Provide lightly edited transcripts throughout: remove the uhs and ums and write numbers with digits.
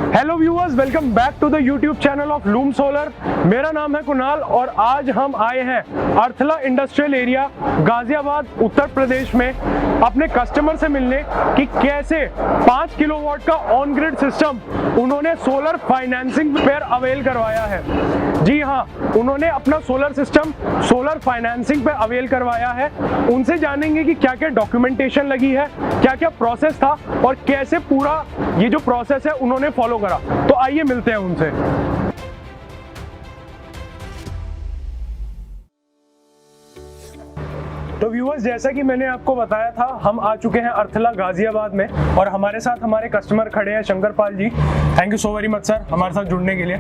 Hello viewers, welcome back to the YouTube channel of Loom Solar. मेरा नाम है कुणाल और आज हम आए हैं अर्थला इंडस्ट्रियल एरिया गाजियाबाद उत्तर प्रदेश में अपने कस्टमर से मिलने कि कैसे 5 किलोवाट का ऑन ग्रिड सिस्टम उन्होंने सोलर फाइनेंसिंग पर अवेल करवाया है। जी हाँ, उन्होंने अपना सोलर सिस्टम सोलर फाइनेंसिंग पे अवेल करवाया है। उनसे जानेंगे कि क्या क्या डॉक्यूमेंटेशन लगी है, क्या क्या प्रोसेस था और कैसे पूरा ये जो प्रोसेस है उन्होंने फॉलो करा। तो आइए मिलते हैं उनसे। तो व्यूअर्स, जैसा कि मैंने आपको बताया था, हम आ चुके हैं अर्थला गाजियाबाद में और हमारे साथ हमारे कस्टमर खड़े हैं Shankar Pal ji. Thank you so very much sir हमारे साथ जुड़ने के लिए।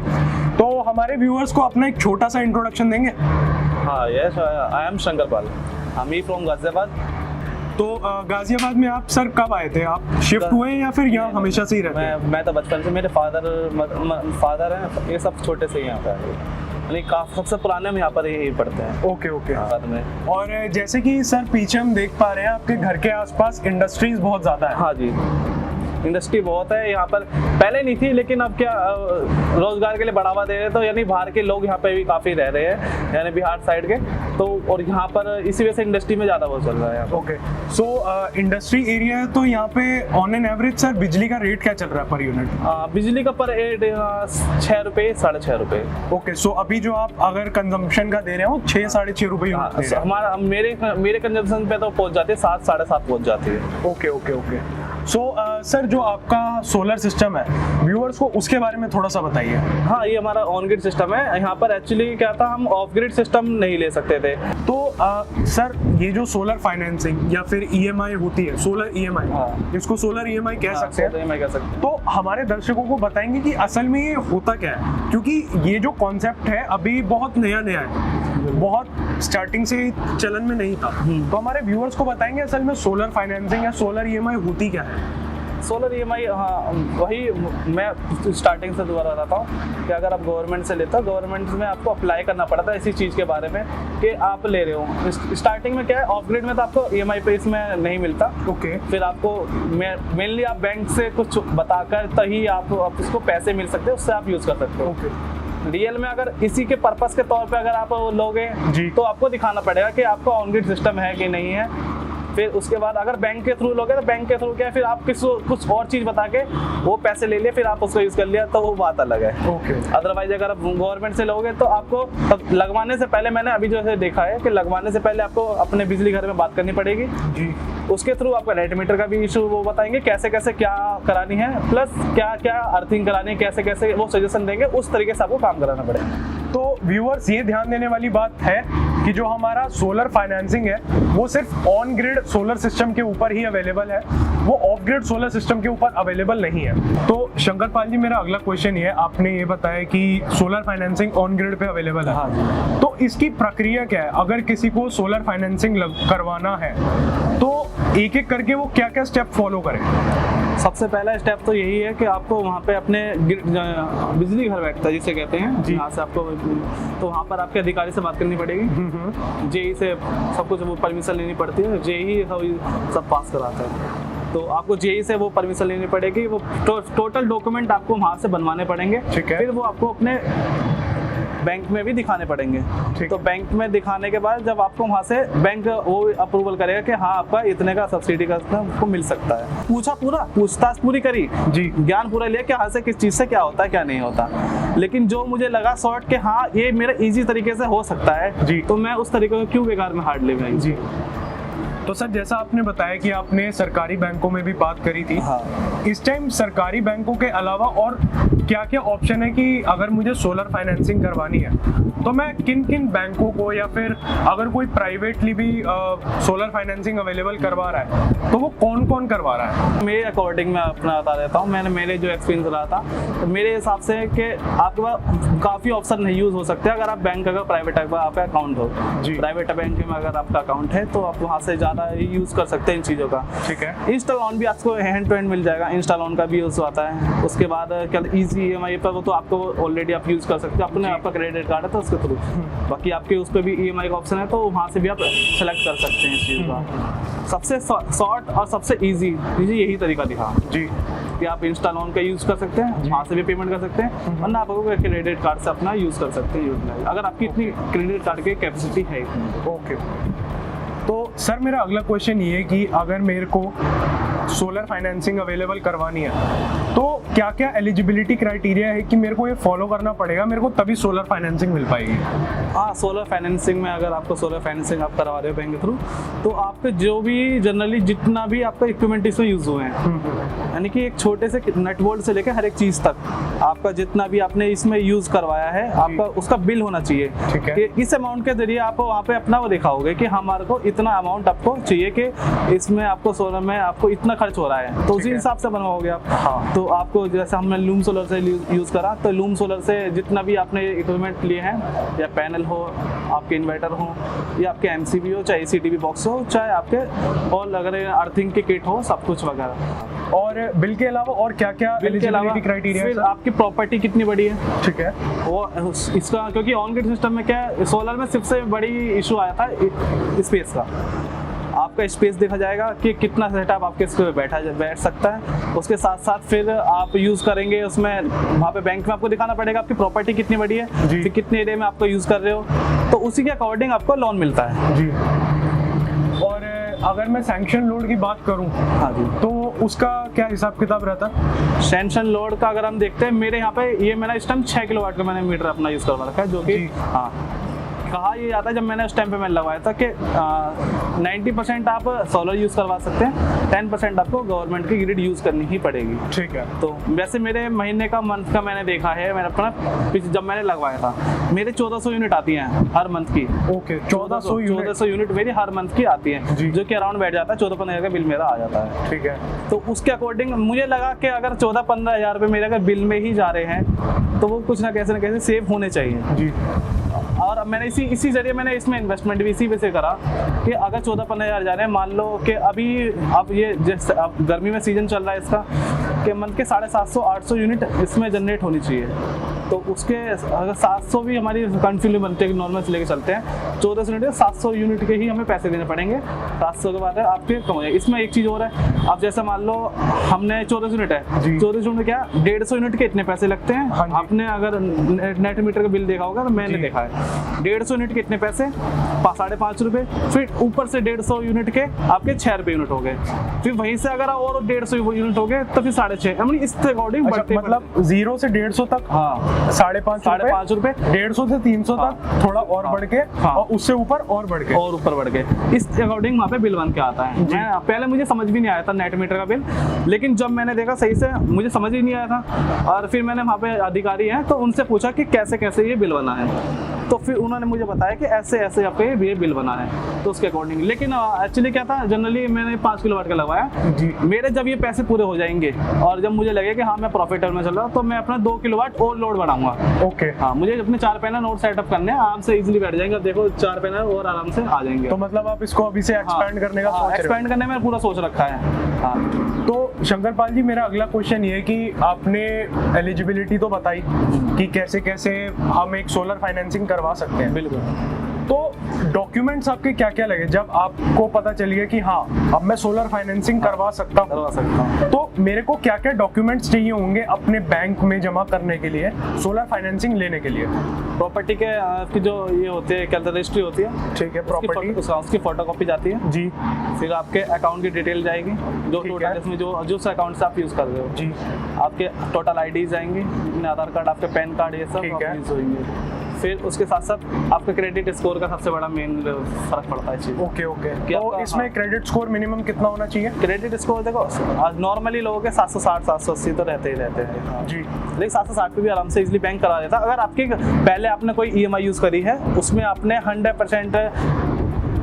तो हमारे व्यूअर्स को अपना एक छोटा सा इंट्रोडक्शन देंगे। हाँ, yes, I am Shankar Pal, I am from Ghaziabad. तो गाजियाबाद में आप सर कब आए थे? आप शिफ्ट हुए हैं या फिर यहाँ हमेशा से ही रहते हैं? मैं तो बचपन से, मेरे फादर हैं, ये सब छोटे से ही यहाँ पर, सबसे पुराने हम यहाँ पर ही पढ़ते हैं। Okay okay. साथ में और जैसे कि सर पीछे हम देख पा रहे हैं आपके घर के आसपास इंडस्ट्रीज बहुत ज़्यादा है। हाँ जी, इंडस्ट्री बहुत है यहाँ पर, पहले नहीं थी लेकिन अब क्या रोजगार के लिए बढ़ावा दे रहे हैं, तो यानी बाहर के लोग यहाँ पे भी काफ़ी रह रहे हैं, यानी बिहार साइड के, तो और यहाँ पर इसी वजह से इंडस्ट्री में ज़्यादा वो चल रहा है। ओके, सो इंडस्ट्री एरिया है तो यहाँ पे ऑन एन एवरेज सर बिजली का रेट क्या चल रहा है पर यूनिट? बिजली का पर 6 रुपये 6.5 रुपये। ओके, सो अभी जो आप अगर कंजम्पशन का दे रहे हो 6-6.5 रुपये हमारा मेरे कंजम्पशन पे तो पहुँच जाती है 7 साढ़े 7 पहुँच जाती है। Okay okay okay. So sir जो आपका सोलर सिस्टम है, व्यूअर्स को उसके बारे में थोड़ा सा बताइए। हाँ, ये हमारा ऑन ग्रिड सिस्टम है। यहाँ पर एक्चुअली क्या था, हम ऑफ ग्रिड सिस्टम नहीं ले सकते थे। तो सर ये जो सोलर फाइनेंसिंग या फिर ईएमआई होती है, सोलर ईएमआई, हाँ, इसको सोलर ईएमआई कह सकते हैं। मैं कह सकता हूँ। तो हमारे दर्शकों को बताएंगे कि असल में ये होता क्या है, क्योंकि ये जो कॉन्सेप्ट है अभी बहुत नया है, बहुत स्टार्टिंग से चलन में नहीं था। तो हमारे व्यूअर्स को बताएंगे असल में सोलर फाइनेंसिंग या सोलर ईएमआई होती क्या है। सोलर ईएमआई, हाँ, वही मैं स्टार्टिंग से दोबारा बताता हूँ कि अगर आप गवर्नमेंट से लेते हो, गवर्नमेंट में आपको अप्लाई करना पड़ता है इसी चीज़ के बारे में कि आप ले रहे हो। स्टार्टिंग में क्या है, ऑफ ग्रिड में तो आपको ईएमआई पे इसमें नहीं मिलता। ओके। फिर आपको मेनली आप बैंक से कुछ बताकर तभी आप उसको पैसे मिल सकते हैं, उससे आप यूज़ कर सकते हो। ओके। रियल में अगर इसी के पर्पस के तौर पे अगर आप लोगे तो आपको दिखाना पड़ेगा कि आपका ऑन ग्रिड सिस्टम है कि नहीं है। फिर उसके बाद अगर बैंक के थ्रू लोगे तो बैंक के थ्रू क्या, फिर आप कुछ और चीज़ बता के वो पैसे ले लिए, फिर आप उसको यूज़ कर लिया, तो वो बात अलग है। ओके। अदरवाइज अगर आप गवर्नमेंट से लोगे तो आपको तब लगवाने से पहले, मैंने अभी जो है देखा है कि लगवाने से पहले आपको अपने बिजली घर में बात करनी पड़ेगी जी। उसके थ्रू आपका नेट मीटर का भी इशू वो बताएंगे, कैसे कैसे क्या करानी है, प्लस क्या क्या अर्थिंग करानी है, कैसे कैसे वो सजेशन देंगे, उस तरीके से आपको काम कराना पड़ेगा। तो व्यूअर्स, ये ध्यान देने वाली बात है कि जो हमारा सोलर फाइनेंसिंग है वो सिर्फ ऑन ग्रिड सोलर सिस्टम के ऊपर ही अवेलेबल है, वो ऑफ ग्रिड सोलर सिस्टम के ऊपर अवेलेबल नहीं है। तो शंकर पाल जी, मेरा अगला क्वेश्चन ये है, आपने ये बताया कि सोलर फाइनेंसिंग ऑन ग्रिड पे अवेलेबल है। हाँ। तो इसकी प्रक्रिया क्या है? अगर किसी को सोलर फाइनेंसिंग करवाना है तो एक एक करके वो क्या क्या स्टेप फॉलो करें? सबसे पहला स्टेप तो यही है कि आपको वहाँ पे अपने बिजली घर बैठता है जिसे कहते हैं, यहाँ से आपको, तो वहाँ पर आपके अधिकारी से बात करनी पड़ेगी। जेई से सब कुछ वो परमिशन लेनी पड़ती है, जेई सब पास कराता है, तो आपको जेई से वो परमिशन लेनी पड़ेगी। वो टोटल डॉक्यूमेंट आपको वहाँ से बनवाने पड़ेंगे। फिर वो आपको अपने बैंक में भी दिखाने पड़ेंगे। तो बैंक में दिखाने के बाद जब आपको वहाँ से बैंक वो अप्रूवल करेगा कि हाँ आपका इतने का सब्सिडी का आपको मिल सकता है। पूछताछ पूरी करी जी, ज्ञान पूरा लिया कि हाँ से किस चीज़ से क्या होता है क्या नहीं होता, लेकिन जो मुझे लगा शॉर्ट कि हाँ ये मेरा इजी तरीके से हो सकता है जी, तो मैं उस तरीके को क्यों बेकार में हार्ड ले भाई जी। तो सर जैसा आपने बताया कि आपने सरकारी बैंकों में भी बात करी थी। हाँ। इस टाइम सरकारी बैंकों के अलावा और क्या क्या ऑप्शन है कि अगर मुझे सोलर फाइनेंसिंग करवानी है तो मैं किन किन बैंकों को, या फिर अगर कोई प्राइवेटली भी सोलर फाइनेंसिंग अवेलेबल करवा रहा है तो वो कौन कौन करवा रहा है? मेरे अकॉर्डिंग मैं अपना बता देता हूँ, मेरे जो एक्सपीरियंस रहा था, तो मेरे हिसाब से कि आपके पास काफ़ी ऑप्शन नहीं यूज़ हो सकते अगर आप बैंक, अगर प्राइवेट आपका अकाउंट हो जी, प्राइवेट बैंक में अगर आपका अकाउंट है तो आप वहाँ से ज़्यादा यूज़ कर सकते हैं इन चीज़ों का। ठीक है। इंस्टा लोन भी आपको हैंड टू हैंड मिल जाएगा, इंस्टा लोन का भी यूज़ आता है। उसके बाद क्या ईजी ईएमआई पर, वो तो आपको ऑलरेडी आप यूज़ कर सकते हो, अपने आपका क्रेडिट कार्ड है तो उसके थ्रू। बाकी आपके उस पर भी ईएमआई का ऑप्शन है, तो वहाँ से भी आप सेलेक्ट कर सकते हैं इस चीज़ का। सबसे शॉर्ट और सबसे ईजी यही तरीका दिखा जी। कि आप इंस्टा लोन का यूज़ कर सकते हैं, वहाँ से भी पेमेंट कर सकते हैं, वरना आप क्रेडिट कार्ड से अपना यूज़ कर सकते हैं यूटिलाइज, अगर आपकी इतनी क्रेडिट कार्ड की कैपेसिटी है। ओके, तो सर मेरा अगला क्वेश्चन ये है कि अगर मेरे को सोलर फाइनेंसिंग अवेलेबल करवानी है तो क्या क्या एलिजिबिलिटी क्राइटेरिया है कि मेरे को ये फॉलो करना पड़ेगा, मेरे को तभी सोलर फाइनेंसिंग मिल पाएगी? हाँ, सोलर फाइनेंसिंग में अगर आपको सोलर फाइनेंसिंग आप करवा रहे हो बैंक के थ्रू, तो आपके जो भी जनरली जितना भी आपका इक्विपमेंट इसमें यूज़ हुए हैं, यानी कि एक छोटे से नट बोल्ट से लेकर हर एक चीज़ तक आपका जितना भी आपने इसमें यूज़ करवाया है, आपका उसका बिल होना चाहिए। ठीक है। कि इस अमाउंट के जरिए आप वहाँ पे अपना वो दिखाओगे कि हमारे को इतना अमाउंट आपको चाहिए कि इसमें आपको सोलर में आपको इतना खर्च हो रहा है, तो उसी हिसाब से बनवाओगे आप। हाँ। तो आपको जैसे हमने लूम सोलर से यूज़ करा, तो लूम सोलर से जितना भी आपने इक्विपमेंट लिए हैं, या पैनल हो, आपके इन्वर्टर हो, या आपके एमसीबी हो, चाहे एसीटीवी बॉक्स हो, चाहे आपके और अगर अर्थिंग की किट हो, सब कुछ वगैरह। और बिल के अलावा और क्या क्या एलिजिबिलिटी क्राइटेरिया है? फिर आपकी प्रॉपर्टी कितनी बड़ी है। ठीक है। वो इसका क्योंकि ऑन ग्रिड सिस्टम में क्या है, सोलर में सबसे बड़ी इशू आया था स्पेस का। आपका स्पेस देखा जाएगा कि कितना सेटअप आपके इस पे बैठ सकता है, उसके साथ साथ फिर आप यूज़ करेंगे उसमें, वहाँ पे बैंक में आपको दिखाना पड़ेगा आपकी प्रॉपर्टी कितनी बड़ी है, फिर कितने एरिया में आपको यूज़ कर रहे हो, तो उसी के अकॉर्डिंग आपको लोन मिलता है। जी। और अगर मैं सैंक्शन लोड की बात करूं, हाँ जी, तो उसका क्या हिसाब किताब रहता है? सैंक्शन लोड का अगर हम देखते हैं, मेरे यहाँ पे ये मैंने इस टाइम 6 किलोवाट का मैंने मीटर अपना यूज़ करवा रखा है, जो कि हाँ कहा ये जाता है जब मैंने उस टाइम पे मैंने लगवाया था कि 90% आप सोलर यूज़ करवा सकते हैं, 10% आपको गवर्नमेंट की ग्रिड यूज़ करनी ही पड़ेगी। ठीक है। तो वैसे मेरे महीने का मंथ का मैंने देखा है, मैंने अपना जब मैंने लगवाया था मेरे 1400 यूनिट आती हैं हर मंथ की। ओके, 1400 यूनिट मेरी हर मंथ की आती है, जो कि अराउंड बैठ जाता है 14-15 हज़ार का बिल मेरा आ जाता है। ठीक है। तो उसके अकॉर्डिंग मुझे लगा कि अगर 14-15 हज़ार रुपये मेरे अगर बिल में ही जा रहे हैं, तो वो कुछ ना कैसे सेव होने चाहिए जी। और मैंने इसी जरिए मैंने इसमें इन्वेस्टमेंट भी इसी वजह से करा कि अगर 14-15 हज़ार जा रहे हैं, मान लो कि अभी अब ये जैसे अब गर्मी में सीजन चल रहा है इसका, कि मंथ के 750-800 यूनिट इसमें जनरेट होनी चाहिए, तो उसके अगर 700 भी हमारी कंटिन्यू बनते हैं, नॉर्मल से लेके चलते हैं 1400 यूनिट, 700 यूनिट के ही हमें पैसे देने पड़ेंगे। 700 के बाद आपके कम हो जाएगा। इसमें एक चीज़ और है, आप जैसे मान लो हमने 1400 यूनिट है, 1400 यूनिट क्या 150 यूनिट के इतने पैसे लगते हैं। आपने अगर नेट मीटर का बिल देखा होगा, तो मैंने देखा है 150 यूनिट के इतने पैसे 5.5 रुपये, फिर ऊपर से 150 यूनिट के आपके 6 रुपये यूनिट हो गए, फिर वहीं से अगर और 150 यूनिट हो गए तो फिर 6.5। इस अकॉर्डिंग बढ़ते, मतलब 0 से 150 तक। हाँ, 5.5 रुपए, 150 से 300 तक थोड़ा और बढ़ के, और उससे ऊपर और बढ़ के, और ऊपर बढ़ के, इस अकॉर्डिंग वहाँ पे बिल बन के आता है। मैं पहले मुझे समझ भी नहीं आया था नेट मीटर का बिल, लेकिन जब मैंने देखा सही से मुझे समझ ही नहीं आया था, और फिर मैंने वहाँ पे अधिकारी हैं तो उनसे पूछा कि कैसे कैसे ये बिल बना है, तो फिर उन्होंने मुझे बताया कि ऐसे ऐसे आपका ये बिल बना है, तो उसके अकॉर्डिंग। लेकिन एक्चुअली क्या था, जनरली मैंने 5 किलोवाट का लगवाया, मेरे जब ये पैसे पूरे हो जाएंगे और जब मुझे लगे कि हाँ मैं प्रॉफिट में चल रहा हूँ, तो मैं अपना 2 किलोवाट और लोड बढ़ाऊंगा। ओके। हाँ, मुझे अपने 4 पैनल और सेटअप करने हैं, आराम से इजीली बैठ जाएंगे। अब देखो 4 पैनल और आराम से आ जाएंगे। तो मतलब आप इसको अभी से एक्सपैंड करने का सोच रहे हो? एक्सपैंड करने में पूरा सोच रखा है। हाँ। तो शंकर पाल जी, मेरा अगला क्वेश्चन ये है कि आपने एलिजिबिलिटी तो बताई कि कैसे कैसे हम एक सोलर फाइनेंसिंग करवा सकते हैं। बिल्कुल। तो डॉक्यूमेंट्स आपके क्या क्या लगे जब आपको पता चल गया कि हाँ अब मैं सोलर फाइनेंसिंग करवा सकता हूँ? तो मेरे को क्या क्या डॉक्यूमेंट्स चाहिए होंगे अपने बैंक में जमा करने के लिए, सोलर फाइनेंसिंग लेने के लिए? प्रॉपर्टी के की जो ये होती है, क्या रजिस्ट्री होती है, ठीक है, प्रॉपर्टी उसकी फोटोकॉपी जाती है जी। फिर आपके अकाउंट की डिटेल जाएगी, जो टोटल इसमें जो अकाउंट से आप यूज कर रहे हो जी, आपके टोटल आईडीज आएंगी, आधार कार्ड, आपके पैन कार्ड, ये सब यूज होंगे। फिर उसके साथ साथ आपका क्रेडिट स्कोर का सबसे बड़ा मेन फर्क पड़ता है चीज। Okay okay. तो इसमें क्रेडिट स्कोर मिनिमम कितना होना चाहिए? क्रेडिट स्कोर देखो नॉर्मली लोगों के 760 780 तो रहते ही रहते हैं जी, लेकिन 760 पे भी आराम से इजीली बैंक करा देता। अगर आपकी पहले आपने कोई ईएमआई यूज करी है, उसमें आपने 100%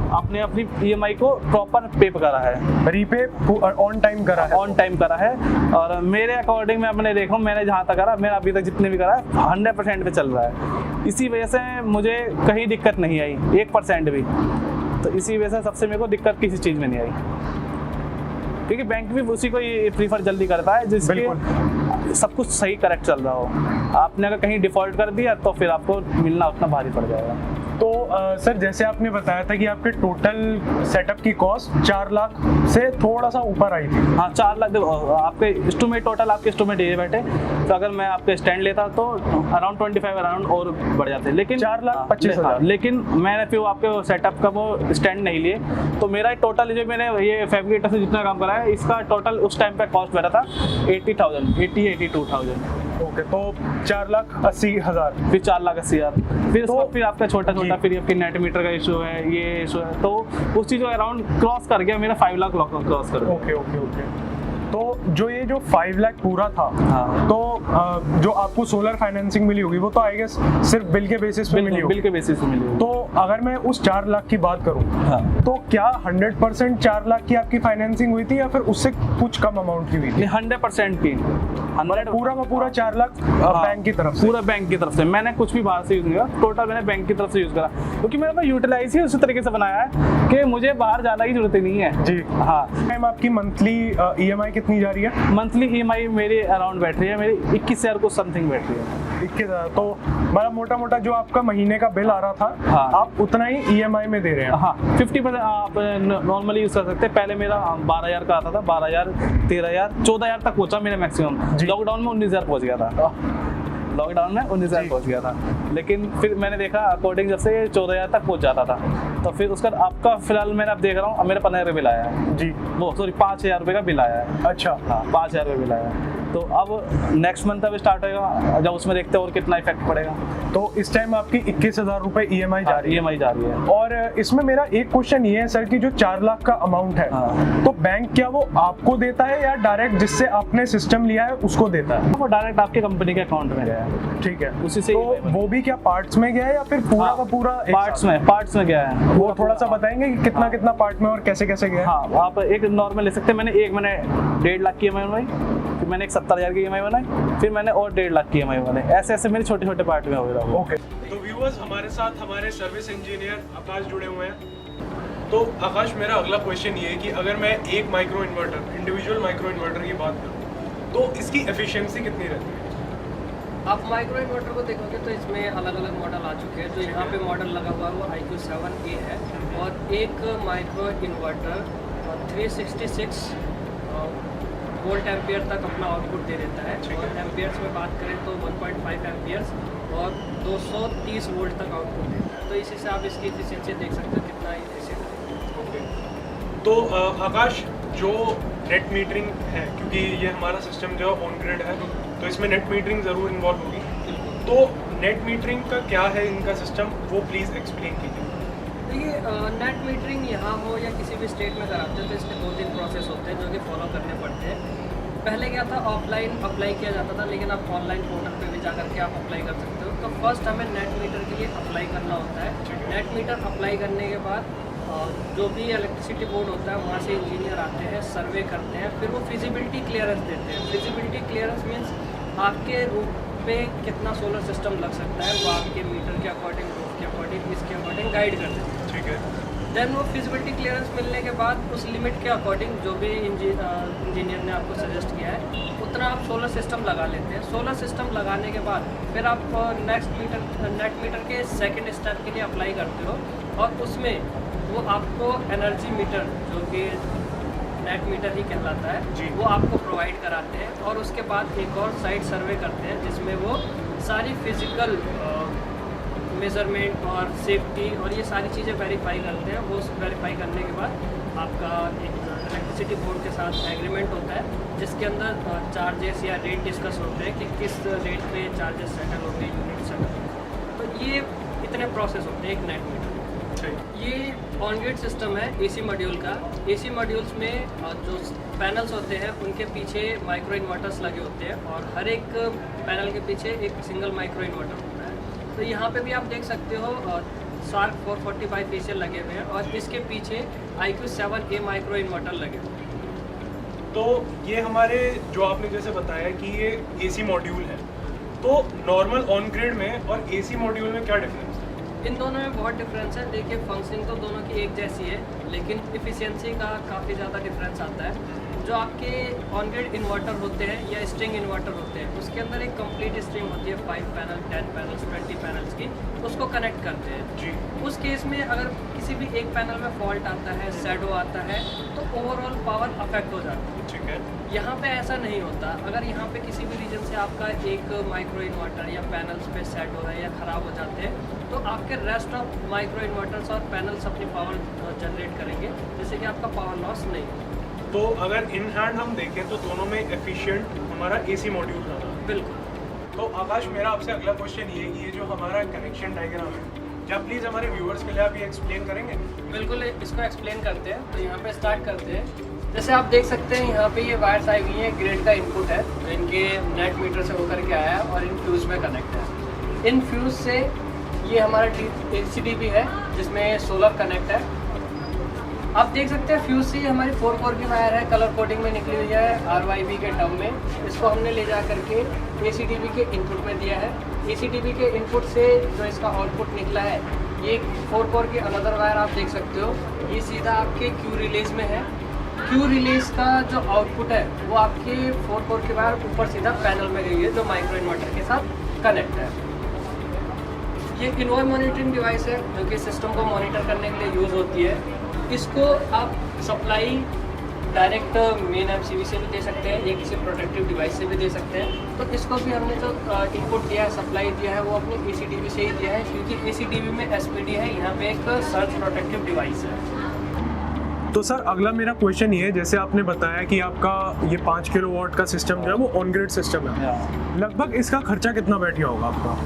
आपने अपनी ईएमआई को प्रॉपर पे करा है, रीपे ऑन टाइम करा है, ऑन टाइम करा है। और मेरे अकॉर्डिंग मैं अपने देखो, मैंने जहाँ तक करा, मेरा अभी तक जितने भी करा है 100% पे चल रहा है। इसी वजह से मुझे कहीं दिक्कत नहीं आई 1% भी। तो इसी वजह से सबसे मेरे को दिक्कत किसी चीज़ में नहीं आई, क्योंकि बैंक भी उसी को ही प्रीफर जल्दी करता है जिसके सब कुछ सही करेक्ट चल रहा हो। आपने अगर कहीं डिफॉल्ट कर दिया तो फिर आपको मिलना उतना भारी पड़ जाएगा। तो सर जैसे आपने बताया था कि आपके टोटल सेटअप की कॉस्ट 4 लाख से थोड़ा सा ऊपर आई थी। हाँ 4 लाख देखो आपके इंस्ट्रूमेंट टोटल आपके इंस्ट्रूमेंट ये बैठे, तो अगर मैं आपके स्टैंड लेता तो अराउंड 25 अराउंड और बढ़ जाते, लेकिन 4,25,000। लेकिन मैंने फिर आपके सेटअप का वो स्टैंड नहीं लिए, तो मेरा टोटल जो मैंने ये फैब्रिकेटर से जितना काम करा है इसका टोटल उस टाइम पे कॉस्ट बैठा था 82,000। ओके, तो 4,80,000, फिर 4,80,000, फिर तो फिर आपका छोटा फिर आपके नेट मीटर का इशू है, ये इशू है, तो उस चीज़ को अराउंड क्रॉस कर गया, मेरा 5 लाख क्रॉस कर गया। ओके। तो जो ये जो 5 लाख पूरा था, हाँ। तो जो आपको सोलर फाइनेंसिंग मिली होगी वो तो आई गेस सिर्फ बिल के बेसिस पे मिली होगी। बिल के बेसिस पे मिली होगी। तो अगर मैं उस 4 लाख की बात करूं, हाँ। तो क्या 100% 4 लाख की आपकी फाइनेंसिंग हुई थी या फिर उससे कुछ कम अमाउंट की हुई थी? 100% की, पूरा का पूरा 4 लाख बैंक की तरफ से? पूरा बैंक की तरफ से, मैंने कुछ भी बाहर से यूज नहीं करा, टोटल मैंने बैंक की तरफ से यूज करा, क्योंकि मैंने अपना यूटिलाइज ही उसी तरीके से बनाया है कि मुझे बाहर जाना की जरूरत ही नहीं है जी। हाँ। मैम आपकी मंथली EMI कितनी जा रही है? मंथली EMI मेरी अराउंड बैठ रही है, मेरी 21,000 को समथिंग बैठ रही है। 21,000, तो मतलब मोटा मोटा जो आपका महीने का बिल आ रहा था, हाँ। आप उतना ही EMI में दे रहे हैं? हाँ 50% आप नॉर्मली यूज कर सकते हैं। पहले मेरा 12,000 का आता था, 12,000, 13,000, 14,000 तक पहुंचा मेरा मैक्सिमम। लॉकडाउन में 19,000 पहुंच गया था, लॉकडाउन में 19,000 पहुंच गया था, लेकिन फिर मैंने देखा अकॉर्डिंग जब से 14,000 तक पहुंच जाता था, तो फिर उसका आपका फिलहाल मैंने अब देख रहा हूँ, अब मेरा 15,000 बिल आया है जी, वो सॉरी 5,000 रुपये का बिल आया है। अच्छा, हाँ 5,000 रुपये बिल आया है, तो अब नेक्स्ट मंथ अब स्टार्ट होगा, जब उसमें देखते हैं और कितना इफेक्ट पड़ेगा। तो इस टाइम आपकी 21,000 रुपए EMI जा रही है? EMI जा रही है। और इसमें मेरा एक क्वेश्चन ये है सर कि जो 4 लाख का अमाउंट है, हाँ। तो बैंक क्या वो आपको देता है या डायरेक्ट जिससे आपने सिस्टम लिया है उसको देता है? वो डायरेक्ट आपके कंपनी के अकाउंट में गया है। ठीक है, उसी से तो वो भी क्या पार्ट्स में गया है या फिर पूरा का पूरा पार्ट्स में गया है? वो थोड़ा सा बताएंगे कि कितना कितना पार्ट में और कैसे कैसे गया है? हाँ आप एक नॉर्मल ले सकते हैं। मैंने 1.5 लाख की EMI बनाई, फिर मैंने एक 70,000 की EMI बनाई, फिर मैंने और 1.5 लाख की EMI बनाई, ऐसे ऐसे मेरे छोटे छोटे पार्ट में हो रहा है। ओके, तो व्यूअर्स हमारे साथ हमारे सर्विस इंजीनियर आकाश जुड़े हुए हैं। तो आकाश, मेरा अगला क्वेश्चन ये है कि अगर मैं एक micro inverter, individual micro inverter की बात करूँ, तो इसकी एफिशिएंसी कितनी रहती है? आप माइक्रो इन्वर्टर को देखोगे तो इसमें अलग अलग मॉडल आ चुके हैं। जो यहाँ पे मॉडल लगा हुआ है वो IQ7A है, और एक माइक्रो इन्वर्टर 366 वोल्ट एम्पियर तक अपना आउटपुट दे देता है, और एम्पियर्स में बात करें तो 1.5 एम्पियर्स और 230 वोल्ट तक आउटपुट देता है। तो इसी से आप इसकी एफिशिएंसी देख सकते हो कितना एफिशिएंट है। तो आकाश, जो नेट मीटरिंग है, क्योंकि ये हमारा सिस्टम जो ऑन ग्रिड है, तो इसमें नेट मीटरिंग ज़रूर इन्वॉल्व होगी, तो नेट मीटरिंग का क्या है इनका सिस्टम, वो प्लीज़ एक्सप्लेन कीजिए। देखिए नेट मीटरिंग यहाँ हो या किसी भी स्टेट में कराते हैं तो इसके 2-3 प्रोसेस होते हैं जो कि फॉलो करने पड़ते हैं। पहले क्या था, ऑफलाइन अप्लाई किया जाता था, लेकिन अब ऑनलाइन पोर्टल पे भी जा करके आप अप्लाई कर सकते हो। तो फर्स्ट हमें नेट मीटर के लिए अप्लाई करना होता है। नेट मीटर अप्लाई करने के बाद जो भी इलेक्ट्रिसिटी बोर्ड होता है वहाँ से इंजीनियर आते हैं, सर्वे करते हैं, फिर वो फिजिबिलिटी क्लियरेंस देते हैं। फिजिबिलिटी क्लियरेंस मीन्स आपके रूफ पे कितना सोलर सिस्टम लग सकता है, वो आपके मीटर के अकॉर्डिंग, रूफ के अकॉर्डिंग, इसके अकॉर्डिंग गाइड कर देते हैं। ठीक है। देन वो फिजिबिलिटी क्लियरेंस मिलने के बाद उस लिमिट के अकॉर्डिंग जो भी इंजीनियर ने आपको सजेस्ट किया है उतना आप सोलर सिस्टम लगा लेते हैं। सोलर सिस्टम लगाने के बाद फिर आप नेट मीटर के सेकंड स्टेप के लिए अप्लाई करते हो, और उसमें वो आपको एनर्जी मीटर, जो कि नेट मीटर ही कहलाता है, वो आपको प्रोवाइड कराते हैं। और उसके बाद एक और साइट सर्वे करते हैं जिसमें वो सारी फिजिकल मेज़रमेंट और सेफ्टी और ये सारी चीज़ें वेरीफाई करते हैं। वो वेरीफाई करने के बाद आपका एक इलेक्ट्रिसिटी बोर्ड के साथ एग्रीमेंट होता है, जिसके अंदर चार्जेस या रेट डिस्कस होते हैं कि किस रेट पे चार्जेस सेटल होंगे, यूनिट सेटल होंगे। तो ये इतने प्रोसेस होते हैं एक नेट मीटर। ये ऑन ग्रिड सिस्टम है AC मॉड्यूल का। AC मॉड्यूल्स में जो पैनल्स होते हैं उनके पीछे माइक्रो इन्वर्टर्स लगे होते हैं, और हर एक पैनल के पीछे एक सिंगल माइक्रो इन्वर्टर होता है। तो यहाँ पे भी आप देख सकते हो शार्क 445 फेशियल लगे हुए हैं, और इसके पीछे IQ7A माइक्रो इन्वर्टर लगे हुए हैं। तो ये हमारे जो आपने जैसे बताया कि ये AC मॉड्यूल है, तो नॉर्मल ऑन ग्रिड में और AC मॉड्यूल में क्या डिफरेंस है? इन दोनों में बहुत डिफरेंस है। देखिए फंक्शनिंग तो दोनों की एक जैसी है, लेकिन इफ़िशियंसी का काफ़ी ज़्यादा डिफरेंस आता है। जो आपके ऑन ग्रिड इन्वर्टर होते हैं या स्ट्रिंग इन्वर्टर होते हैं, उसके अंदर एक कंप्लीट स्ट्रिंग होती है 5 पैनल, 10 पैनल्स, 20 पैनल्स की, उसको कनेक्ट करते हैं जी। उस केस में अगर किसी भी एक पैनल में फॉल्ट आता है, शैडो आता है, तो ओवरऑल पावर अफेक्ट हो जाता है। ठीक है, यहाँ पे ऐसा नहीं होता। अगर यहाँ पे किसी भी रीजन से आपका एक माइक्रो इन्वर्टर या पैनल्स पे शैडो है या ख़राब हो जाते हैं, तो आपके रेस्ट ऑफ माइक्रो इन्वर्टर्स और पैनल्स अपनी पावर जनरेट करेंगे, जैसे कि आपका पावर लॉस नहीं होगा। तो अगर इन हैंड हम देखें तो दोनों में एफिशिएंट हमारा एसी मॉड्यूल था। बिल्कुल। तो आकाश, मेरा आपसे अगला क्वेश्चन ये है कि ये जो हमारा कनेक्शन डायग्राम है, क्या प्लीज़ हमारे व्यूअर्स के लिए आप ये एक्सप्लेन करेंगे? बिल्कुल, इसको एक्सप्लेन करते हैं। तो यहाँ पे स्टार्ट करते हैं। जैसे आप देख सकते हैं यहाँ पे ये वायर्स आई हुई हैं, ग्रिड का इनपुट है, तो इनके नेट मीटर से होकर के आया है और इन फ्यूज़ में कनेक्ट है। इन फ्यूज़ से ये हमारा ACDB है जिसमें सोलर कनेक्ट है। आप देख सकते हैं फ्यूज़ से हमारी 4 कोर की वायर है, कलर कोडिंग में निकली हुई है RYB के टर्म में। इसको हमने ले जा करके ACDB के इनपुट में दिया है। ACDB के इनपुट से जो इसका आउटपुट निकला है, ये 4 कोर की अनदर वायर आप देख सकते हो, ये सीधा आपके Q रिलेज में है। Q रिलेज का जो आउटपुट है वो आपके 4 कोर की वायर ऊपर सीधा पैनल में गई है, जो माइक्रो इन्वर्टर के साथ कनेक्ट है। ये इन्वॉल्व मॉनिटरिंग डिवाइस है जो कि सिस्टम को मॉनिटर करने के लिए यूज़ होती है। इसको आप सप्लाई डायरेक्ट मेन MCB से भी दे सकते हैं या किसी प्रोटेक्टिव डिवाइस से भी दे सकते हैं। तो इसको भी हमने जो इनपुट दिया है, सप्लाई दिया है, वो अपने ACDB से ही दिया है, क्योंकि ACDB में SPD है, यहाँ पे एक सर्च प्रोटेक्टिव डिवाइस है। तो सर, अगला मेरा क्वेश्चन ये है, जैसे आपने बताया कि आपका ये 5 किलोवाट का सिस्टम जो है वो ऑन ग्रिड सिस्टम है, लगभग इसका खर्चा कितना बैठ गया होगा आपका?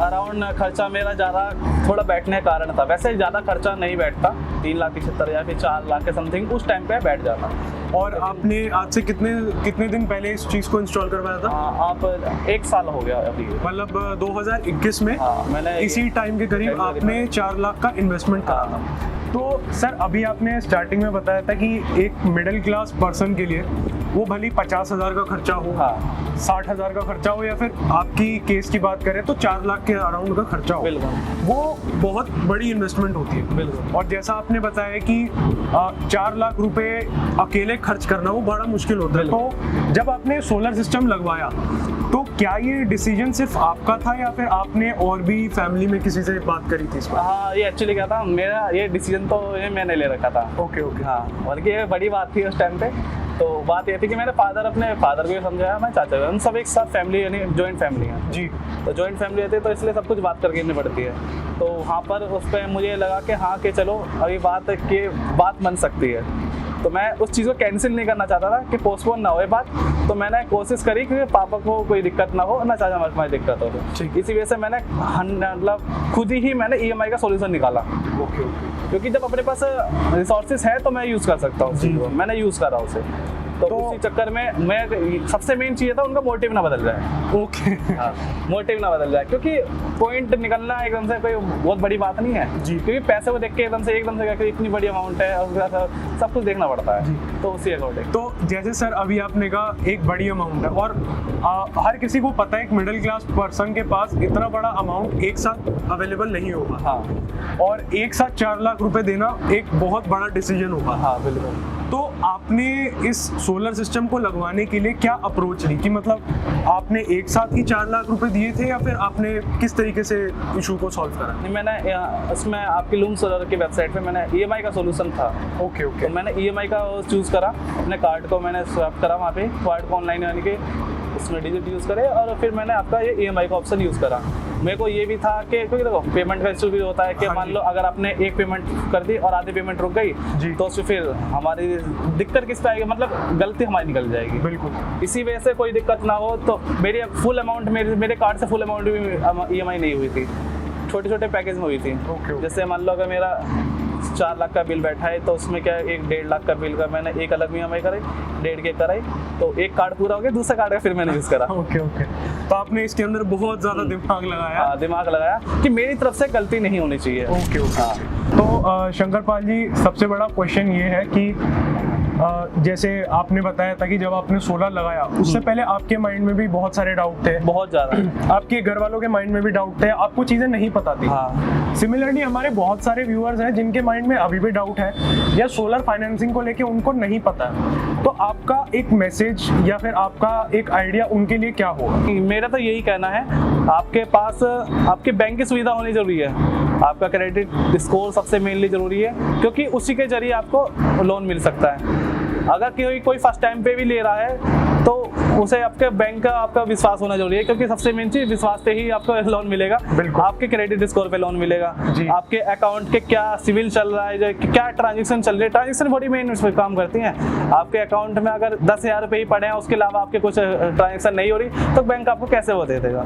अराउंड खर्चा मेरा ज़्यादा थोड़ा बैठने का कारण था। वैसे ज़्यादा खर्चा नहीं बैठता, 3,70,000 या फिर 4 लाख के समथिंग उस टाइम पे बैठ जाता। और आपने आज से कितने दिन पहले इस चीज़ को इंस्टॉल करवाया था? आप 1 साल हो गया अभी, मतलब 2021 में। मैंने इसी टाइम के करीब आपने 4 लाख का इन्वेस्टमेंट करा था। तो सर, अभी आपने स्टार्टिंग में बताया था कि एक मिडिल क्लास पर्सन के लिए वो भले 50,000 का खर्चा हो, 60,000 का खर्चा हो, या फिर आपकी केस की बात करें तो 4 लाख के अराउंड का खर्चा हो, वो बहुत बड़ी इन्वेस्टमेंट होती है। बिल्कुल। और जैसा आपने बताया कि 4 लाख रुपए अकेले खर्च करना वो बड़ा मुश्किल होता है। तो जब आपने सोलर सिस्टम लगवाया तो क्या ये डिसीजन सिर्फ आपका था या फिर आपने और भी फैमिली में किसी से बात करी थी इस पर? हाँ, ये एक्चुअली क्या था, मेरा ये डिसीजन तो ये मैंने ले रखा था। ओके। हाँ, बल्कि ये बड़ी बात थी उस टाइम पे। तो बात ये थी कि मेरे अपने फादर को भी समझाया, मैं चाचा को, हम सब एक साथ फैमिली, यानी जॉइंट फैमिली है जी। तो जॉइंट फैमिली रहती है तो इसलिए सब कुछ बात करके करनी पड़ती है। तो वहाँ पर उस पर मुझे लगा कि हाँ कि चलो अभी बात बन सकती है। तो मैं उस चीज़ को कैंसिल नहीं करना चाहता था कि पोस्टपोन ना हो बात। तो मैंने कोशिश करी कि पापा को कोई दिक्कत ना हो, ना चाचा हमारी दिक्कत हो। इसी वजह से मैंने मतलब खुद ही मैंने EMI का सोल्यूशन निकाला। ओके। क्योंकि जब अपने पास रिसोर्सेज है तो मैं यूज़ कर सकता हूँ उसी को, मैंने यूज़ करा उसे। तो उसी चक्कर में मैं सबसे मेन चीज़ था उनका मोटिव ना बदल जाए। ओके। हाँ, मोटिव ना बदल जाए, क्योंकि पॉइंट निकलना एकदम से कोई बहुत बड़ी बात नहीं है जी। क्योंकि पैसे को देख के एकदम से क्या इतनी बड़ी अमाउंट है और सब कुछ देखना पड़ता है, तो उसी अकॉर्डिंग। तो जैसे सर अभी आपने कहा एक बड़ी अमाउंट है, और हर किसी को पता है एक मिडिल क्लास पर्सन के पास इतना बड़ा अमाउंट एक साथ अवेलेबल नहीं होगा। हाँ। और एक साथ 4 लाख रुपए देना एक बहुत बड़ा डिसीजन होगा। हाँ, बिल्कुल। तो आपने इस सोलर सिस्टम को लगवाने के लिए क्या अप्रोच ली, कि मतलब आपने एक साथ ही 4 लाख रुपए दिए थे या फिर आपने किस तरीके से इशू को सॉल्व करा? नहीं, मैंने इसमें आपकी लूम सोलर की वेबसाइट पे मैंने EMI का सोल्यूशन था। ओके। तो मैंने EMI का चूज़ करा, अपने कार्ड को मैंने स्वैप करा वहाँ पे, कार्ड को ऑनलाइन यानी कि उसमें डिजिट यूज़ करे, और फिर मैंने आपका ये EMI का ऑप्शन यूज़ करा। मेरे को ये भी था कि क्योंकि देखो पेमेंट का इशू भी होता है कि मान लो अगर आपने एक पेमेंट कर दी और आधी पेमेंट रुक गई तो उसमें फिर हमारी दिक्कत किस पे आएगी, मतलब गलती हमारी निकल जाएगी। बिल्कुल। इसी वजह से कोई दिक्कत ना हो, तो मेरी फुल अमाउंट मेरे कार्ड से फुल अमाउंट भी EMI नहीं हुई थी, छोटे छोटे पैकेज में हुई थी। जैसे मान लो अगर मेरा 4 लाख का बिल बैठा है तो उसमें क्या है, 1-1.5 लाख का बिल का मैंने एक अलग EMI कराई, 1.5 के कराई, तो एक कार्ड पूरा हो गया, दूसरा कार्ड का फिर मैंने यूज़ करा। ओके। तो आपने इसके अंदर बहुत ज़्यादा दिमाग लगाया। हाँ, दिमाग लगाया कि मेरी तरफ से गलती नहीं होनी चाहिए। ओके। तो शंकर पाल जी, सबसे बड़ा क्वेश्चन ये है कि जैसे आपने बताया था कि जब आपने सोलर लगाया उससे पहले आपके माइंड में भी बहुत सारे डाउट थे, बहुत ज़्यादा। आपके घर वालों के माइंड में भी डाउट थे, आपको चीज़ें नहीं पता थी। हाँ। सिमिलरली हमारे बहुत सारे व्यूअर्स हैं जिनके माइंड में अभी भी डाउट है या सोलर फाइनेंसिंग को लेके उनको नहीं पता है, तो आपका एक मैसेज या फिर आपका एक आइडिया उनके लिए क्या होगा? मेरा तो यही कहना है, आपके पास आपके बैंक की सुविधा होनी जरूरी है, आपका क्रेडिट स्कोर सबसे मेनली जरूरी है, क्योंकि उसी के जरिए आपको लोन मिल सकता है। अगर कोई फर्स्ट टाइम पे भी ले रहा है तो उसे आपके बैंक का आपका विश्वास होना जरूरी है, क्योंकि सबसे मेन चीज विश्वास पे ही आपको लोन मिलेगा। आपके क्रेडिट स्कोर पे लोन मिलेगा, आपके अकाउंट के क्या सिविल चल रहा है, क्या ट्रांजेक्शन चल रही है, ट्रांजेक्शन बड़ी मेन उस पर काम करती हैं। आपके अकाउंट में अगर 10,000 रुपये ही पड़े हैं, उसके अलावा आपके कुछ ट्रांजेक्शन नहीं हो रही, तो बैंक आपको कैसे वो दे देगा?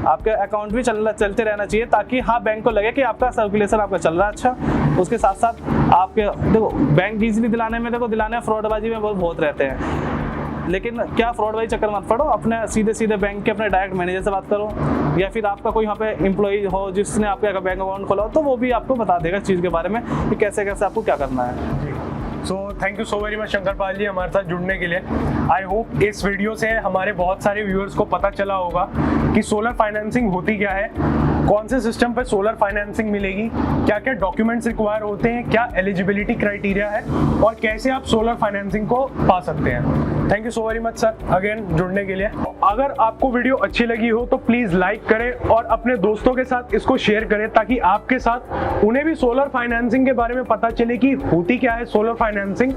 आपके अकाउंट भी चलते रहना चाहिए, ताकि हाँ बैंक को लगे कि आपका सर्कुलेशन आपका चल रहा है अच्छा। उसके साथ साथ आपके देखो बैंक इजीली दिलाने फ्रॉडबाजी में बहुत रहते हैं, लेकिन क्या फ्रॉडबाजी चक्कर मत पड़ो, अपने सीधे बैंक के अपने डायरेक्ट मैनेजर से बात करो, या फिर आपका कोई यहाँ पे एम्प्लॉई हो जिसने आपके बैंक अकाउंट खोला हो, तो वो भी आपको बता देगा चीज़ के बारे में कि कैसे कैसे आपको क्या करना है। So thank you so very much Shankar Pal ji हमारे साथ जुड़ने के लिए। आई होप इस वीडियो से हमारे बहुत सारे व्यूअर्स को पता चला होगा कि सोलर फाइनेंसिंग होती क्या है, कौन से सिस्टम पे सोलर फाइनेंसिंग मिलेगी, क्या क्या डॉक्यूमेंट्स रिक्वायर होते हैं, क्या एलिजिबिलिटी क्राइटेरिया है और कैसे आप सोलर फाइनेंसिंग को पा सकते हैं। Thank you so very much sir again जुड़ने के लिए। अगर आपको वीडियो अच्छी लगी हो तो प्लीज लाइक करें और अपने दोस्तों के साथ इसको शेयर करें, ताकि आपके साथ उन्हें भी सोलर फाइनेंसिंग के बारे में पता चले कि होती क्या है सोलर फाइनेंसिंग,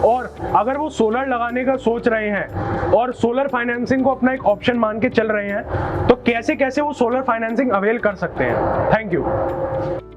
और अगर वो सोलर लगाने का सोच रहे हैं और सोलर फाइनेंसिंग को अपना एक ऑप्शन मान के चल रहे हैं, तो कैसे कैसे वो सोलर फाइनेंसिंग अवेल कर सकते हैं। Thank you.